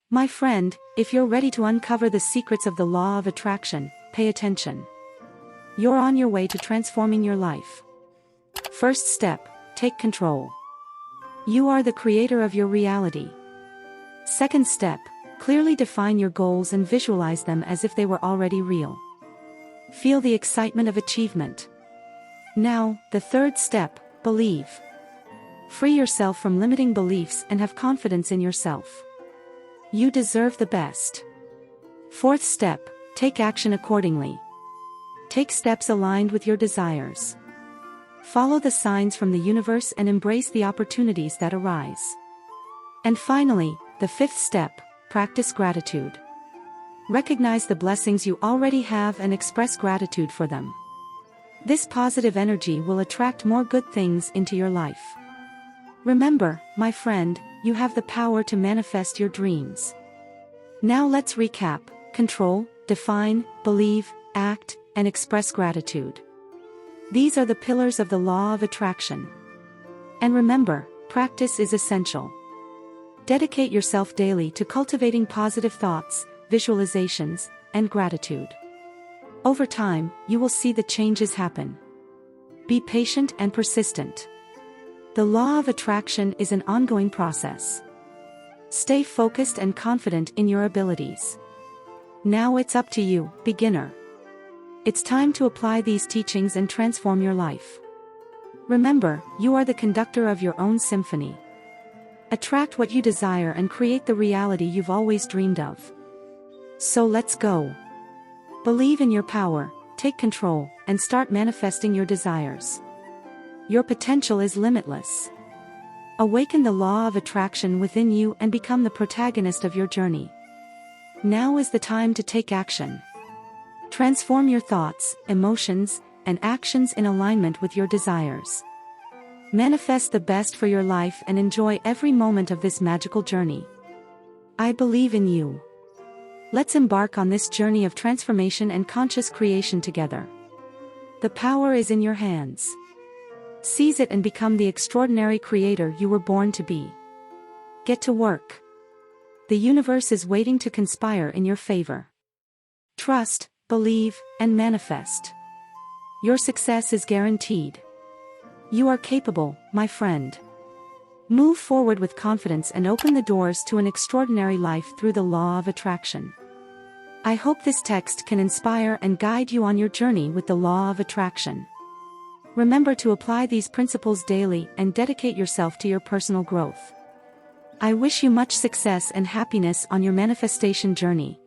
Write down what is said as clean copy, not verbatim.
My friend, if you're ready to uncover the secrets of the law of attraction, pay attention. You're on your way to transforming your life. First step, take control. You are the creator of your reality. Second step, clearly define your goals and visualize them as if they were already real. Feel the excitement of achievement. Now, the third step, believe. Free yourself from limiting beliefs and have confidence in yourself. You deserve the best. Fourth step, take action accordingly. Take steps aligned with your desires. Follow the signs from the universe and embrace the opportunities that arise. And finally, the fifth step, practice gratitude. Recognize the blessings you already have and express gratitude for them. This positive energy will attract more good things into your life. Remember, my friend, you have the power to manifest your dreams. Now let's recap: control, define, believe, act, and express gratitude. These are the pillars of the law of attraction. And remember, practice is essential. Dedicate yourself daily to cultivating positive thoughts, visualizations, and gratitude. Over time, you will see the changes happen. Be patient and persistent. The law of attraction is an ongoing process. Stay focused and confident in your abilities. Now it's up to you, beginner. It's time to apply these teachings and transform your life. Remember, you are the conductor of your own symphony. Attract what you desire and create the reality you've always dreamed of. So let's go. Believe in your power, take control, and start manifesting your desires. Your potential is limitless. Awaken the law of attraction within you and become the protagonist of your journey. Now is the time to take action. Transform your thoughts, emotions, and actions in alignment with your desires. Manifest the best for your life and enjoy every moment of this magical journey. I believe in you. Let's embark on this journey of transformation and conscious creation together. The power is in your hands. Seize it and become the extraordinary creator you were born to be. Get to work. The universe is waiting to conspire in your favor. Trust, believe, and manifest. Your success is guaranteed. You are capable, my friend. Move forward with confidence and open the doors to an extraordinary life through the law of attraction. I hope this text can inspire and guide you on your journey with the law of attraction. Remember to apply these principles daily and dedicate yourself to your personal growth. I wish you much success and happiness on your manifestation journey.